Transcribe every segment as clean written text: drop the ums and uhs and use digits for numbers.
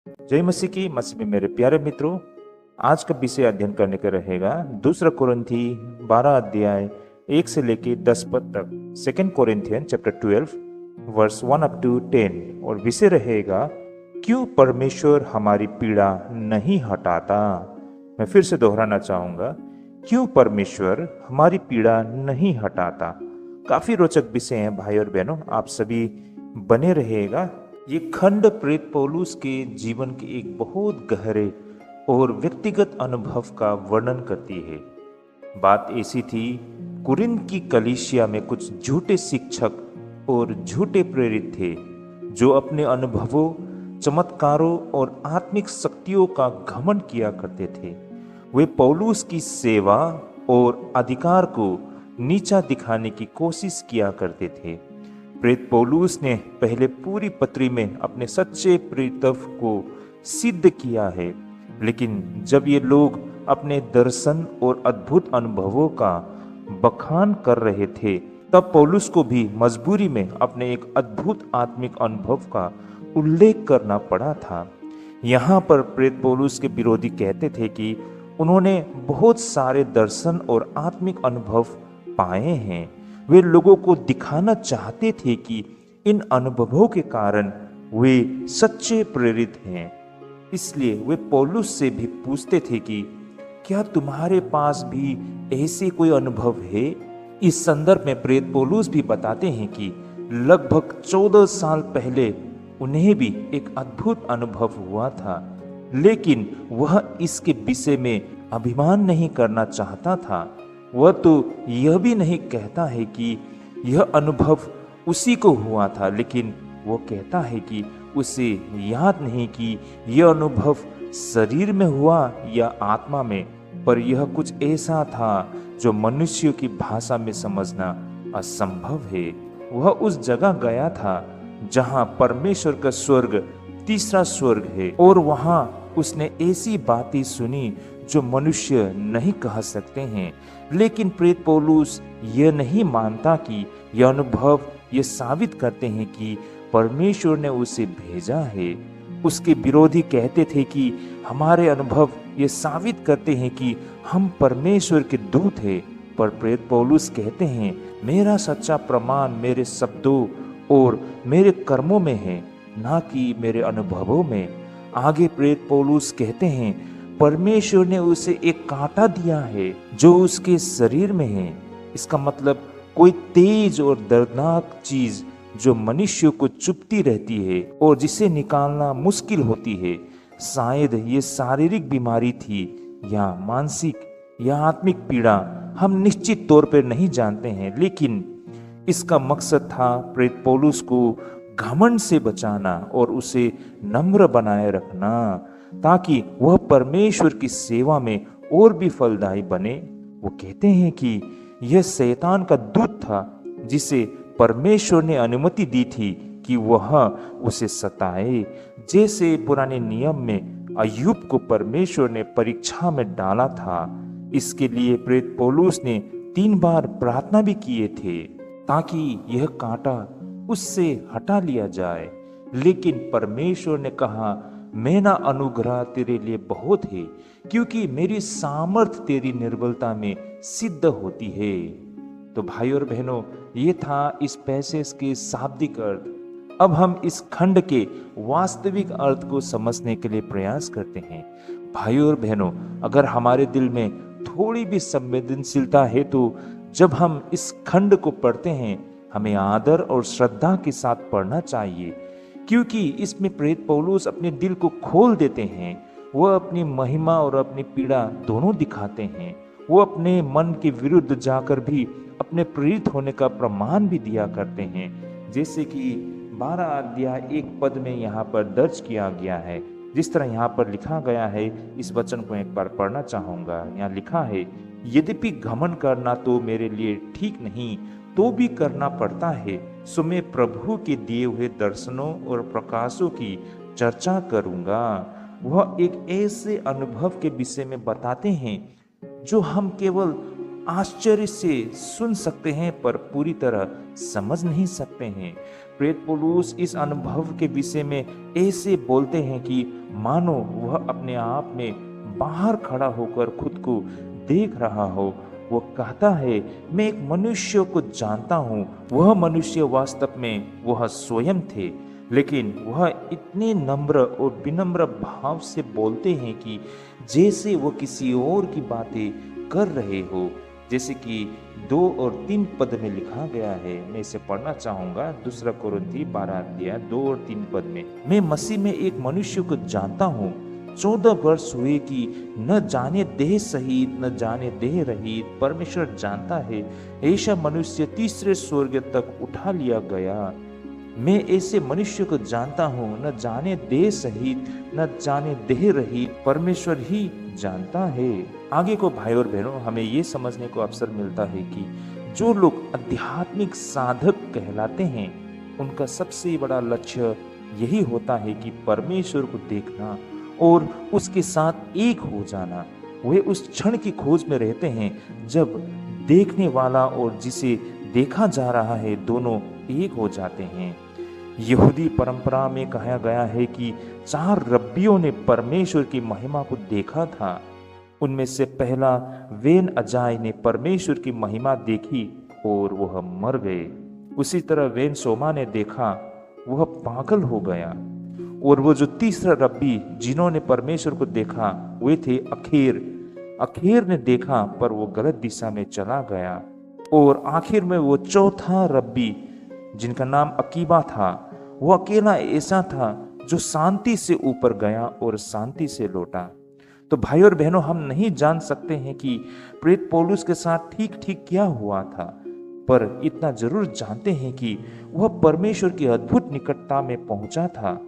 जय मसीह की। मसीह में मेरे प्यारे मित्रों, आज का विषय अध्ययन करने का रहेगा दूसरा कोरिन्थी 12 अध्याय 1 से लेके 10 पद तक। Second Corinthian chapter 12 verse 1 up to 10। और विषय रहेगा क्यों परमेश्वर हमारी पीड़ा नहीं हटाता। मैं फिर से दोहराना चाहूंगा, क्यों परमेश्वर हमारी पीड़ा नहीं हटाता। काफी रोचक विषय है भाई और बहनों, आप सभी बने रहेगा। ये खंड प्रेरित पौलुस के जीवन के एक बहुत गहरे और व्यक्तिगत अनुभव का वर्णन करती है। बात ऐसी थी, कुरिन्थ की कलीसिया में कुछ झूठे शिक्षक और झूठे प्रेरित थे जो अपने अनुभवों, चमत्कारों और आत्मिक शक्तियों का घमंड किया करते थे। वे पौलुस की सेवा और अधिकार को नीचा दिखाने की कोशिश किया करते थे। प्रेरित पौलुस ने पहले पूरी पत्री में अपने सच्चे प्रेरित्व को सिद्ध किया है, लेकिन जब ये लोग अपने दर्शन और अद्भुत अनुभवों का बखान कर रहे थे, तब पौलुस को भी मजबूरी में अपने एक अद्भुत आत्मिक अनुभव का उल्लेख करना पड़ा था। यहाँ पर प्रेरित पौलुस के विरोधी कहते थे कि उन्होंने बहुत सारे दर्शन और आत्मिक अनुभव पाए हैं। वे लोगों को दिखाना चाहते थे कि इन अनुभवों के कारण वे सच्चे प्रेरित हैं। इसलिए वे पौलुस से भी पूछते थे कि क्या तुम्हारे पास भी ऐसे कोई अनुभव है। इस संदर्भ में प्रेरित पौलुस भी बताते हैं कि लगभग 14 साल पहले उन्हें भी एक अद्भुत अनुभव हुआ था, लेकिन वह इसके विषय में अभिमान नहीं करना चाहता था। वह तो यह भी नहीं कहता है कि यह अनुभव उसी को हुआ था, लेकिन वो कहता है कि उसे याद नहीं कि यह अनुभव शरीर में हुआ या आत्मा में, पर यह कुछ ऐसा था जो मनुष्यों की भाषा में समझना असंभव है। वह उस जगह गया था जहां परमेश्वर का स्वर्ग तीसरा स्वर्ग है, और वहां उसने ऐसी बातें सुनी जो मनुष्य नहीं कह सकते हैं। लेकिन प्रेरित पौलुस यह नहीं मानता कि यह अनुभव ये साबित करते हैं कि परमेश्वर ने उसे भेजा है। उसके विरोधी कहते थे कि हमारे अनुभव ये साबित करते हैं कि हम परमेश्वर के दूत हैं, पर प्रेरित पौलुस कहते हैं मेरा सच्चा प्रमाण मेरे शब्दों और मेरे कर्मों में है, ना कि मेरे अनुभवों में। आगे प्रेरित पौलुस कहते हैं परमेश्वर ने उसे एक कांटा दिया है जो उसके शरीर में है। इसका मतलब कोई तेज और दर्दनाक चीज जो मनुष्य को चुभती रहती है और जिसे निकालना मुश्किल होती है। शायद ये शारीरिक बीमारी थी या मानसिक या आत्मिक पीड़ा, हम निश्चित तौर पर नहीं जानते हैं, लेकिन इसका मकसद था प्रेरित पौलुस को घमंड से बचाना और उसे नम्र बनाए रखना, ताकि वह परमेश्वर की सेवा में और भी फलदायी बने। वो कहते हैं कि यह शैतान का दूत था जिसे परमेश्वर ने अनुमति दी थी कि वह उसे सताए। जैसे पुराने नियम में अय्यूब को परमेश्वर ने परीक्षा में डाला था, इसके लिए प्रेरित पौलुस ने 3 बार प्रार्थना भी किए थे ताकि यह कांटा उससे हटा लिया जाए। लेकिन परमेश्वर ने कहा मेरा अनुग्रह तेरे लिए बहुत है, क्योंकि मेरी सामर्थ तेरी निर्बलता में सिद्ध होती है। तो भाई और बहनों, ये था इस पैसेज के शाब्दिक अर्थ। अब हम इस खंड के वास्तविक अर्थ को समझने के लिए प्रयास करते हैं। भाई और बहनों, अगर हमारे दिल में थोड़ी भी संवेदनशीलता है तो जब हम इस खंड को पढ़ते हैं हमें आदर और श्रद्धा के साथ पढ़ना चाहिए, क्योंकि इसमें प्रेरित पौलुस अपने दिल को खोल देते हैं। वह अपनी महिमा और अपनी पीड़ा दोनों दिखाते हैं। वो अपने मन के विरुद्ध जाकर भी अपने प्रेरित होने का प्रमाण भी दिया करते हैं, जैसे कि 12 अध्याय 1 पद में यहाँ पर दर्ज किया गया है। जिस तरह यहाँ पर लिखा गया है, इस वचन को एक बार पढ़ना चाहूंगा। यहाँ लिखा है, यद्यपि घमंड करना तो मेरे लिए ठीक नहीं, तो भी करना पड़ता है, सो मैं प्रभु के दिए हुए दर्शनों और प्रकाशों की चर्चा करूंगा। वह एक ऐसे अनुभव के विषय में बताते हैं जो हम केवल आश्चर्य से सुन सकते हैं पर पूरी तरह समझ नहीं सकते हैं। प्रेरित पौलुस इस अनुभव के विषय में ऐसे बोलते हैं कि मानो वह अपने आप में बाहर खड़ा होकर खुद को देख रहा हो। वो कहता है, मैं एक मनुष्य को जानता हूँ। वह मनुष्य वास्तव में वह स्वयं थे, लेकिन वह इतने नम्र और विनम्र भाव से बोलते हैं कि जैसे वो किसी और की बातें कर रहे हो। जैसे कि 2 और 3 पद में लिखा गया है, मैं इसे पढ़ना चाहूंगा। 2 कोरिन्थी 12 अध्याय 2 और 3 पद में, मैं मसीह में एक मनुष्य को जानता हूँ। 14 वर्ष हुए कि न जाने देह सहित न जाने देह रहित परमेश्वर जानता है, ऐसा मनुष्य तीसरे स्वर्ग तक उठा लिया गया। मैं ऐसे मनुष्य को जानता हूँ, न जाने देह सहित न जाने देह रहित परमेश्वर ही जानता है। आगे को भाई और बहनों, हमें ये समझने को अवसर मिलता है कि जो लोग आध्यात्मिक साधक कहलाते हैं, उनका सबसे बड़ा लक्ष्य यही होता है कि परमेश्वर को देखना और उसके साथ एक हो जाना। वे उस क्षण की खोज में रहते हैं जब देखने वाला और जिसे देखा जा रहा है दोनों एक हो जाते हैं। यहूदी परंपरा में कहा गया है कि 4 रब्बियों ने परमेश्वर की महिमा को देखा था। उनमें से पहला वेन अजाय ने परमेश्वर की महिमा देखी और वह मर गए। उसी तरह वेन सोमा ने देखा, वह पागल हो गया। और वो जो तीसरा रब्बी जिन्होंने परमेश्वर को देखा वे थे अखेर ने देखा, पर वो गलत दिशा में चला गया। और आखिर में वो चौथा रब्बी जिनका नाम अकीबा था, वो अकेला ऐसा था जो शांति से ऊपर गया और शांति से लौटा। तो भाई और बहनों, हम नहीं जान सकते हैं कि प्रेरित पौलुस के साथ ठीक ठीक क्या हुआ था, पर इतना जरूर जानते हैं कि वह परमेश्वर की अद्भुत निकटता में पहुंचा था।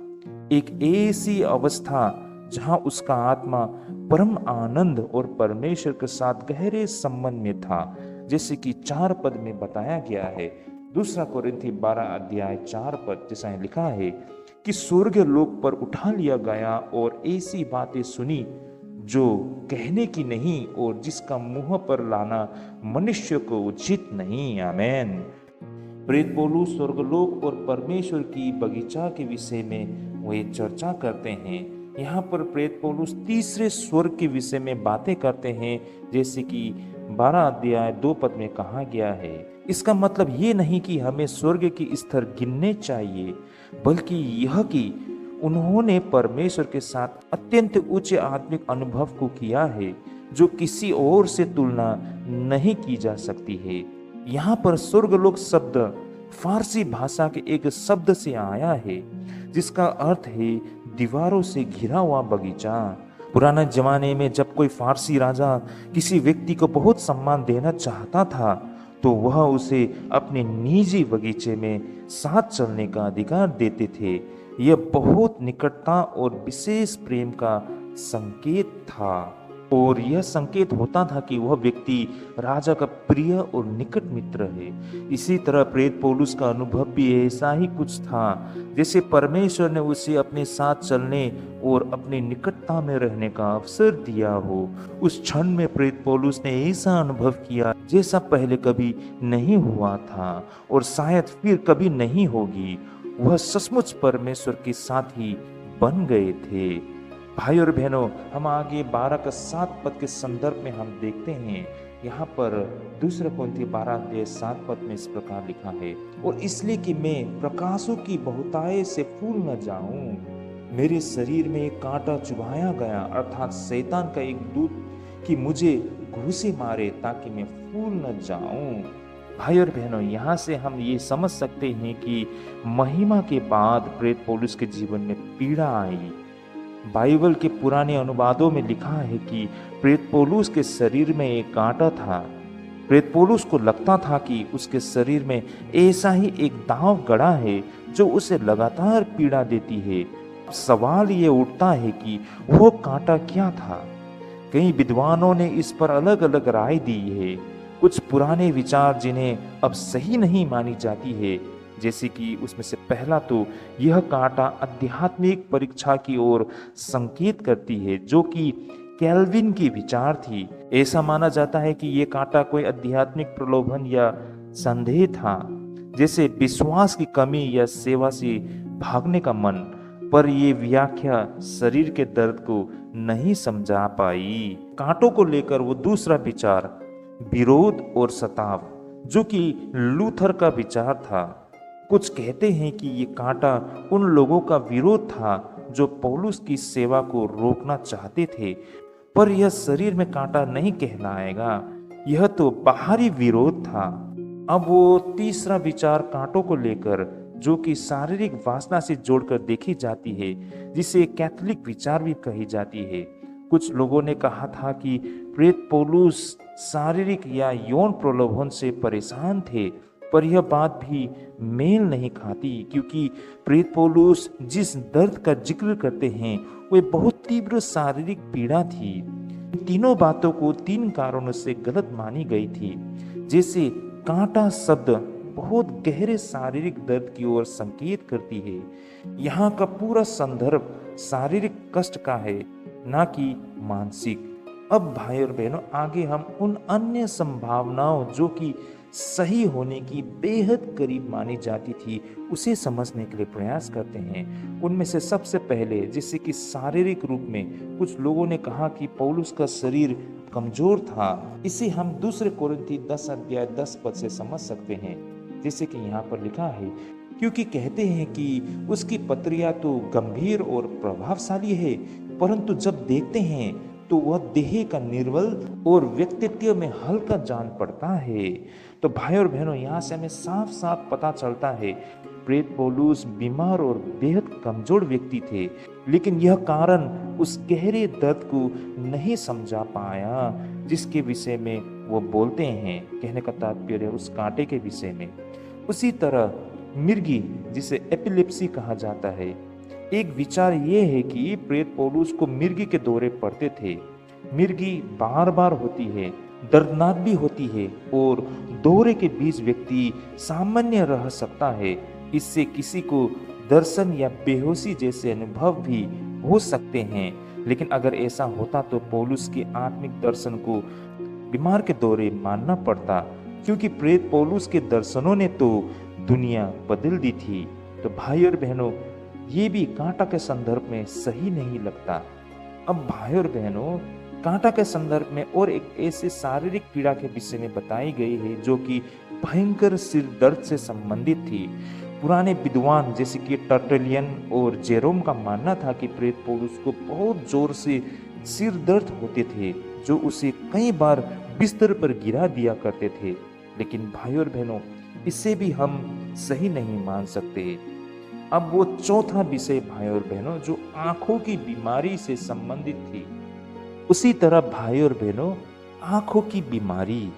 एक ऐसी अवस्था जहां उसका आत्मा परम आनंद और परमेश्वर के साथ गहरे संबंध में था, जैसे कि 4 पद में बताया गया है। 2 कोरिन्थी 12 अध्याय 4 पद जैसा लिखा है कि स्वर्ग लोक पर उठा लिया गया और ऐसी बातें सुनी जो कहने की नहीं और जिसका मुंह पर लाना मनुष्य को उचित नहीं। आमेन। प्रेरित पौलुस स्वर्गलोक और परमेश्वर की बगीचा के विषय में वे चर्चा करते हैं। यहाँ पर प्रेरित पौलुस तीसरे स्वर्ग के विषय में बातें करते हैं, जैसे कि 12 अध्याय 2 पद में कहा गया है। इसका मतलब ये नहीं कि हमें स्वर्ग के स्तर गिनने चाहिए, बल्कि यह कि उन्होंने परमेश्वर के साथ अत्यंत उच्च आत्मिक अनुभव को किया है, जो किसी और से तुलना नहीं की जा सकती है। यहाँ पर स्वर्गलोक शब्द फारसी भाषा के एक शब्द से आया है, जिसका अर्थ है दीवारों से घिरा हुआ बगीचा। पुराने जमाने में जब कोई फारसी राजा किसी व्यक्ति को बहुत सम्मान देना चाहता था, तो वह उसे अपने निजी बगीचे में साथ चलने का अधिकार देते थे। यह बहुत निकटता और विशेष प्रेम का संकेत था, और यह संकेत होता था कि वह व्यक्ति राजा का प्रिय और निकट मित्र है। इसी तरह प्रेरित पौलुस का अनुभव भी ऐसा ही कुछ था, जैसे परमेश्वर ने उसे अपने साथ चलने और अपनी निकटता में रहने का अवसर दिया हो। उस क्षण में प्रेरित पौलुस ने ऐसा अनुभव किया जैसा पहले कभी नहीं हुआ था और शायद फिर कभी नहीं होगी। वह सचमुच परमेश्वर के साथ ही बन गए थे। भाई और बहनों, हम आगे 12 का 7 पद के संदर्भ में हम देखते हैं। यहाँ पर 2 कोरिन्थी 12 अध्याय 7 पद में इस प्रकार लिखा है, और इसलिए कि मैं प्रकाशों की बहुतायत से फूल न जाऊं, मेरे शरीर में एक कांटा चुभाया गया, अर्थात शैतान का एक दूत कि मुझे घूंसे मारे ताकि मैं फूल न जाऊं। भाई और बहनों, यहाँ से हम ये समझ सकते हैं कि महिमा के बाद प्रेरित पौलुस के जीवन में पीड़ा आई। बाइबल के पुराने अनुवादों में लिखा है कि प्रेरित पौलुस के शरीर में एक कांटा था। प्रेरित पौलुस को लगता था कि उसके शरीर में ऐसा ही एक दांव गड़ा है जो उसे लगातार पीड़ा देती है। सवाल ये उठता है कि वो कांटा क्या था। कई विद्वानों ने इस पर अलग अलग राय दी है। कुछ पुराने विचार जिन्हें अब सही नहीं मानी जाती है, जैसे कि उसमें से पहला तो यह कांटा आध्यात्मिक परीक्षा की ओर संकेत करती है, जो कि कैल्विन की विचार थी। ऐसा माना जाता है कि यह कांटा कोई आध्यात्मिक प्रलोभन या संदेह था, जैसे विश्वास की कमी या सेवा से भागने का मन। पर ये व्याख्या शरीर के दर्द को नहीं समझा पाई। कांटों को लेकर वो दूसरा विचार, विरोध और सताव, जो कि लूथर का विचार था। कुछ कहते हैं कि ये कांटा उन लोगों का विरोध था जो पौलुस की सेवा को रोकना चाहते थे, पर यह शरीर में कांटा नहीं कहलाएगा, यह तो बाहरी विरोध था। अब वो तीसरा विचार कांटों को लेकर, जो कि शारीरिक वासना से जोड़कर देखी जाती है, जिसे कैथोलिक विचार भी कही जाती है। कुछ लोगों ने कहा था कि प्रेत पौलुस शारीरिक या यौन प्रलोभन से परेशान थे, पर यह बात भी मेल नहीं खाती, क्योंकि प्रेत पौलुस जिस दर्द का जिक्र करते हैं वह बहुत तीव्र शारीरिक पीड़ा थी। इन तीनों बातों को तीन कारणों से गलत मानी गई थी। जैसे कांटा शब्द बहुत गहरे शारीरिक दर्द की ओर संकेत करती है। यहाँ का पूरा संदर्भ शारीरिक कष्ट का है, ना कि मानसिक। अब भाई और बहनों, आगे हम उन अन्य संभावनाओं जो कि सही होने की बेहद करीब मानी जाती थी, उसे समझने के लिए प्रयास करते हैं। उनमें से सबसे पहले, जैसे कि शारीरिक रूप में कुछ लोगों ने कहा कि पौलुस का शरीर कमजोर था। इसे हम दूसरे कोरिन्थी 10 अध्याय 10 पद से समझ सकते हैं। जैसे कि यहाँ पर लिखा है, क्योंकि कहते हैं कि उसकी पत्रियां तो गंभीर और प्रभावशाली है, परंतु जब देखते हैं तो वह देह का निर्बल और व्यक्तित्व में हल्का जान पड़ता है। तो भाई और बहनों, यहाँ से हमें साफ साफ पता चलता है प्रेत पौलुस बीमार और बेहद कमजोर व्यक्ति थे, लेकिन यह कारण उस गहरे दर्द को नहीं समझा पाया जिसके विषय में वो बोलते हैं। कहने का तात्पर्य उस कांटे के विषय में। उसी तरह मिर्गी, जिसे एपिलेप्सी कहा जाता है, एक विचार ये है कि प्रेत पौलुस को मिर्गी के दौरे पड़ते थे। मिर्गी बार बार होती है, दर्दनाक भी होती है, और दौरे के बीच व्यक्ति सामान्य रह सकता है। इससे किसी को दर्शन या बेहोशी जैसे अनुभव भी हो सकते हैं। लेकिन अगर ऐसा होता तो पौलुस के आत्मिक दर्शन को बीमार के दौरे मानना पड़ता, क्योंकि प्रेत पौलुस के दर्शनों ने तो दुनिया बदल दी थी। तो भाई और बहनों, ये भी कांटा के संदर्भ में सही नहीं लगता। अब भाई और बहनों, कांटा के संदर्भ में और एक ऐसे शारीरिक पीड़ा के विषय में बताई गई है जो कि भयंकर सिर दर्द से संबंधित थी। पुराने विद्वान जैसे कि टर्टुलियन और जेरोम का मानना था कि प्रेत पौलुस को बहुत जोर से सिर दर्द होते थे, जो उसे कई बार बिस्तर पर गिरा दिया करते थे। लेकिन भाई और बहनों, इसे भी हम सही नहीं मान सकते। अब वो चौथा विषय भाई और बहनों, जो आंखों की बीमारी से संबंधित थी। उसी तरह भाई और बहनों, आंखों की बीमारी,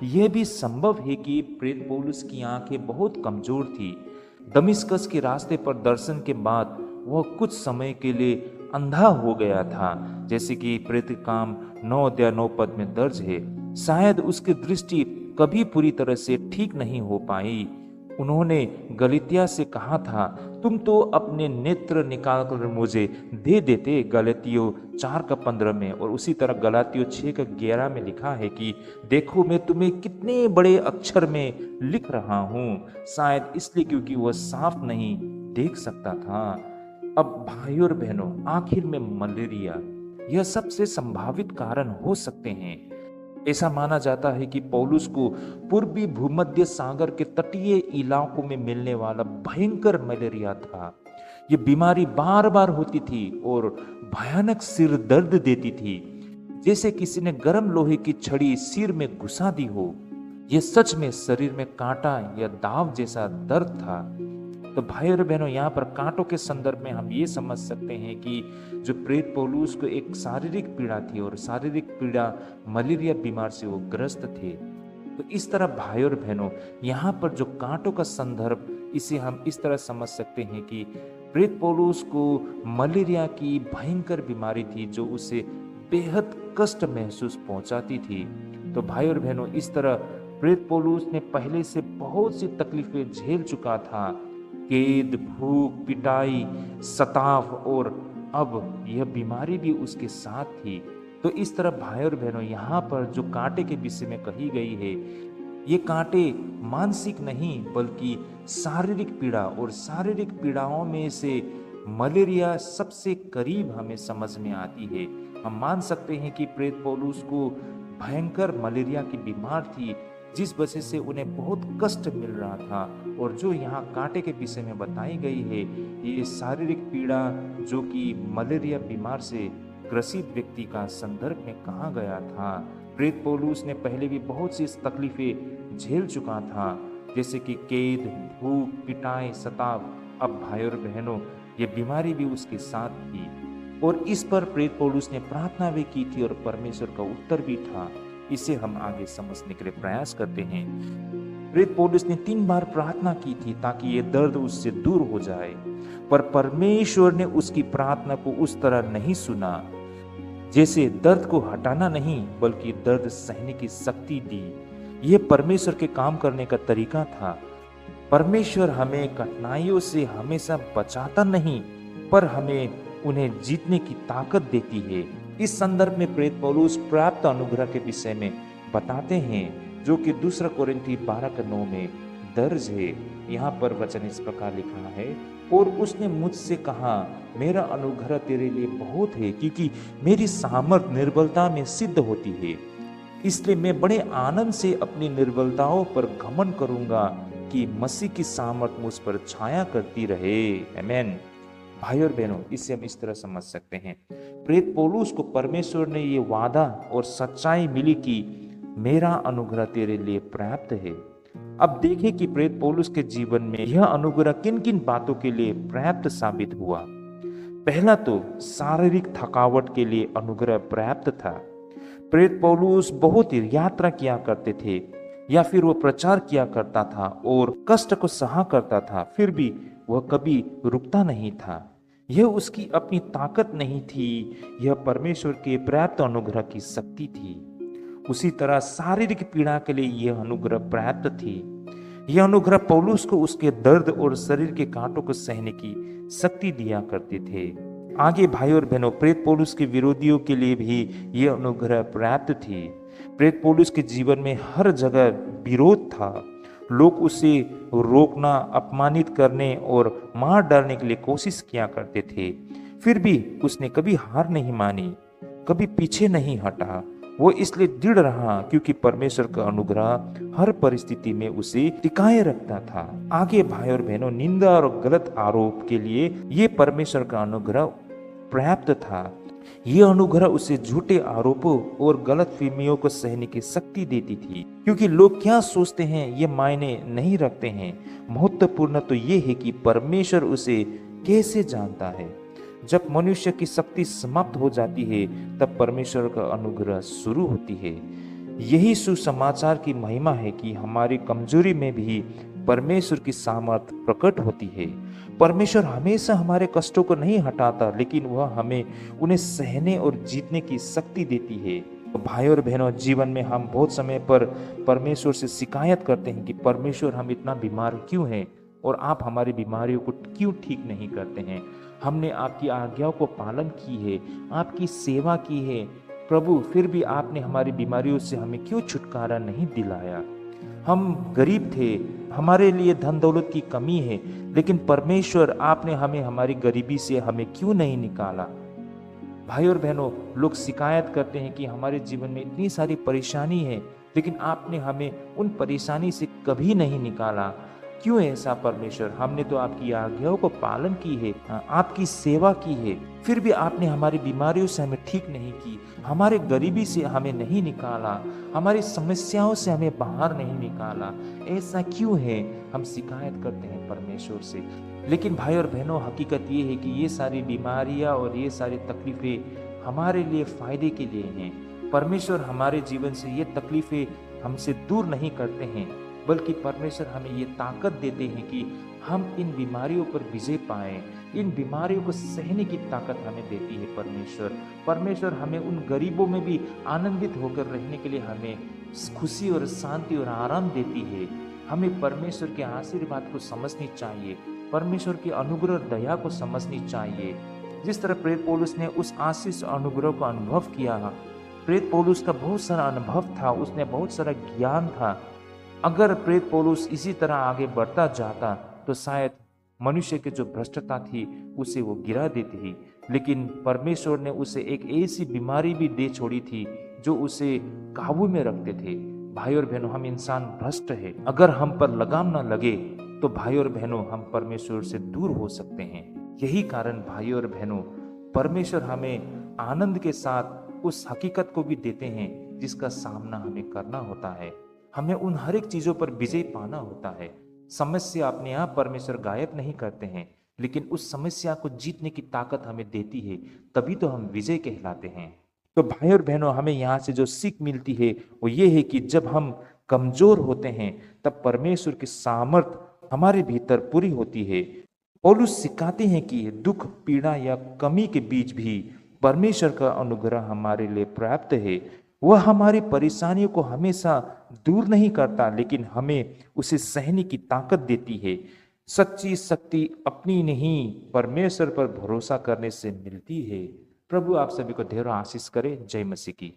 यह भी संभव है कि प्रेत पौलुस की आंखें बहुत कमजोर थी। दमिश्कस के रास्ते पर दर्शन के बाद वह कुछ समय के लिए अंधा हो गया था, जैसे कि प्रेत काम 9 अध्याय 9 पद में दर्ज है। शायद उसकी दृष्टि कभी पूरी तरह से ठीक नहीं हो पाई। उन्होंने गलातिया से कहा था, तुम तो अपने नेत्र निकालकर मुझे दे देते, गलातियों 4:15 में। और उसी तरह गलातियों 6:11 में लिखा है कि देखो मैं तुम्हें कितने बड़े अक्षर में लिख रहा हूँ, शायद इसलिए क्योंकि वह साफ नहीं देख सकता था। अब भाई और बहनों, आखिर में मलेरिया, यह सबसे संभावित कारण हो सकते हैं। ऐसा माना जाता है कि पौलुस को पूर्वी भूमध्य सागर के तटीय इलाकों में मिलने वाला भयंकर मलेरिया था। ये बीमारी बार बार होती थी और भयानक सिर दर्द देती थी, जैसे किसी ने गर्म लोहे की छड़ी सिर में घुसा दी हो। यह सच में शरीर में कांटा या दाव जैसा दर्द था। तो भाई और बहनों, यहाँ पर कांटों के संदर्भ में हम ये समझ सकते हैं कि जो प्रेत पौलुस को एक शारीरिक पीड़ा थी और शारीरिक पीड़ा मलेरिया बीमार से वो ग्रस्त थे। तो इस तरह भाई और बहनों, यहाँ पर जो कांटों का संदर्भ, इसे हम इस तरह समझ सकते हैं कि प्रेत पौलुस को मलेरिया की भयंकर बीमारी थी जो उसे बेहद कष्ट महसूस पहुंचाती थी। तो भाई और बहनों, इस तरह प्रेत पौलुस ने पहले से बहुत सी तकलीफें झेल चुका था, कैद, भूख, पिटाई, सताव, और अब यह बीमारी भी उसके साथ थी। तो इस तरह भाई और बहनों, यहाँ पर जो कांटे के विषय में कही गई है, ये कांटे मानसिक नहीं बल्कि शारीरिक पीड़ा, और शारीरिक पीड़ाओं में से मलेरिया सबसे करीब हमें समझ में आती है। हम मान सकते हैं कि प्रेरित पौलुस को भयंकर मलेरिया की बीमार थी, जिस वजह से उन्हें बहुत कष्ट मिल रहा था। और जो यहाँ कांटे के विषय में बताई गई है, ये शारीरिक पीड़ा जो कि मलेरिया बीमार से ग्रसित व्यक्ति का संदर्भ में कहा गया था। प्रेरित पौलुस ने पहले भी बहुत सी तकलीफें झेल चुका था, जैसे कि कैद, भूख, पिटाई, सताव। अब भाई और बहनों, ये बीमारी भी उसके साथ थी और इस पर प्रेरित पौलुस ने प्रार्थना भी की थी और परमेश्वर का उत्तर भी था। इसे हम आगे समझने के लिए प्रयास करते हैं। प्रेरित पौलुस ने 3 बार प्रार्थना की थी ताकि ये दर्द उससे दूर हो जाए, पर परमेश्वर ने उसकी प्रार्थना को उस तरह नहीं सुना। जैसे दर्द को हटाना नहीं बल्कि दर्द सहने की शक्ति दी। यह परमेश्वर के काम करने का तरीका था। परमेश्वर हमें कठिनाइयों से हमेशा बचाता नहीं, पर हमें उन्हें जीतने की ताकत देती है। इस संदर्भ में प्रेरित पौलुस प्राप्त अनुग्रह के विषय में बताते हैं, जो कि 2 कोरिन्थी 12:9 में दर्ज है। यहाँ पर वचन इस प्रकार लिखा है, और उसने मुझसे कहा, मेरा अनुग्रह तेरे लिए बहुत है, क्योंकि मेरी सामर्थ निर्बलता में सिद्ध होती है। इसलिए मैं बड़े आनंद से अपनी निर्बलताओं पर घमंड करूंगा कि मसीह की सामर्थ मुझ पर छाया करती रहे। आमीन। भाई और बहनों, इसे हम इस तरह समझ सकते हैं, प्रेरित पौलुस को परमेश्वर ने ये वादा और सच्चाई मिली कि मेरा अनुग्रह तेरे लिए पर्याप्त है। अब देखें कि प्रेरित पौलुस के जीवन में यह अनुग्रह किन किन बातों के लिए पर्याप्त साबित हुआ। पहला तो शारीरिक थकावट के लिए अनुग्रह पर्याप्त था। प्रेरित पौलुस बहुत यात्रा किया करते थे या फिर वो प्रचार किया करता था और कष्ट को सहा करता था, फिर भी वह कभी रुकता नहीं था। यह उसकी अपनी ताकत नहीं थी, यह परमेश्वर के पर्याप्त अनुग्रह की शक्ति थी। उसी तरह शारीरिक पीड़ा के लिए यह अनुग्रह पर्याप्त थी। यह अनुग्रह पौलुस को उसके दर्द और शरीर के कांटों को सहने की शक्ति दिया करते थे। आगे भाई और बहनों, प्रेरित पौलुस के विरोधियों के लिए भी यह अनुग्रह पर्याप्त थी। प्रेरित पौलुस के जीवन में हर जगह विरोध था। लोग उसे रोकना, अपमानित करने और मार डालने के लिए कोशिश किया करते थे, फिर भी उसने कभी हार नहीं मानी, कभी पीछे नहीं हटा। वो इसलिए दृढ़ रहा क्योंकि परमेश्वर का अनुग्रह हर परिस्थिति में उसे टिकाए रखता था। आगे भाई और बहनों, निंदा और गलत आरोप के लिए ये परमेश्वर का अनुग्रह पर्याप्त था। यह अनुग्रह उसे झूठे आरोपों और गलत फहमियों को सहने की शक्ति देती थी, क्योंकि लोग क्या सोचते हैं ये मायने नहीं रखते हैं। महत्वपूर्ण तो ये है कि परमेश्वर उसे कैसे जानता है। जब मनुष्य की शक्ति समाप्त हो जाती है, तब परमेश्वर का अनुग्रह शुरू होती है। यही सुसमाचार की महिमा है कि हमारी कमजोरी में भी परमेश्वर की सामर्थ प्रकट होती है। परमेश्वर हमेशा हमारे कष्टों को नहीं हटाता, लेकिन वह हमें उन्हें सहने और जीतने की शक्ति देती है। भाई और बहनों, जीवन में हम बहुत समय पर परमेश्वर से शिकायत करते हैं कि परमेश्वर हम इतना बीमार क्यों हैं और आप हमारी बीमारियों को क्यों ठीक नहीं करते हैं। हमने आपकी आज्ञाओं को पालन की है, आपकी सेवा की है प्रभु, फिर भी आपने हमारी बीमारियों से हमें क्यों छुटकारा नहीं दिलाया। हम गरीब थे, हमारे लिए धन दौलत की कमी है, लेकिन परमेश्वर आपने हमें हमारी गरीबी से हमें क्यों नहीं निकाला। भाई और बहनों, लोग शिकायत करते हैं कि हमारे जीवन में इतनी सारी परेशानी है, लेकिन आपने हमें उन परेशानी से कभी नहीं निकाला। क्यों ऐसा परमेश्वर? हमने तो आपकी आज्ञाओं को पालन की है, आपकी सेवा की है, फिर भी आपने हमारी बीमारियों से हमें ठीक नहीं की, हमारे गरीबी से हमें नहीं निकाला, हमारी समस्याओं से हमें बाहर नहीं निकाला। ऐसा क्यों है? हम शिकायत करते हैं परमेश्वर से। लेकिन भाई और बहनों, हकीकत ये है कि ये सारी बीमारियां और ये सारी तकलीफें हमारे लिए फायदे के लिए हैं। परमेश्वर हमारे जीवन से ये तकलीफें हमसे दूर नहीं करते हैं, बल्कि परमेश्वर हमें ये ताकत देते हैं कि हम इन बीमारियों पर विजय पाएं। इन बीमारियों को सहने की ताकत हमें देती है परमेश्वर हमें उन गरीबों में भी आनंदित होकर रहने के लिए हमें खुशी और शांति और आराम देती है। हमें परमेश्वर के आशीर्वाद को समझनी चाहिए, परमेश्वर के अनुग्रह और दया को समझनी चाहिए। जिस तरह प्रेरित पौलुस ने उस आशीष अनुग्रह का अनुभव किया, प्रेरित पौलुस का बहुत सारा अनुभव था, उसने बहुत सारा ज्ञान था, अगर प्रेरित पौलुस इसी तरह आगे बढ़ता जाता तो शायद मनुष्य की जो भ्रष्टता थी उसे वो गिरा देती ही, लेकिन परमेश्वर ने उसे एक ऐसी बीमारी भी दे छोड़ी थी जो उसे काबू में रखते थे। भाई और बहनों, हम इंसान भ्रष्ट है। अगर हम पर लगाम ना लगे तो भाई और बहनों हम परमेश्वर से दूर हो सकते हैं। यही कारण भाई और बहनों, परमेश्वर हमें आनंद के साथ उस हकीकत को भी देते हैं जिसका सामना हमें करना होता है। हमें उन हर एक चीजों पर विजय पाना होता है। समस्या अपने आप परमेश्वर गायब नहीं करते हैं, लेकिन उस समस्या को जीतने की ताकत हमें देती है, तभी तो हम विजय कहलाते हैं। तो भाई और बहनों, हमें यहाँ से जो सीख मिलती है वो ये है कि जब हम कमजोर होते हैं तब परमेश्वर की सामर्थ हमारे भीतर पूरी होती है। पौलुस सिखाते हैं कि दुख, पीड़ा या कमी के बीच भी परमेश्वर का अनुग्रह हमारे लिए पर्याप्त है। वह हमारी परेशानियों को हमेशा दूर नहीं करता, लेकिन हमें उसे सहने की ताकत देती है। सच्ची शक्ति अपनी नहीं, परमेश्वर पर भरोसा करने से मिलती है। प्रभु आप सभी को ढेरों आशीष करे। जय मसीह की।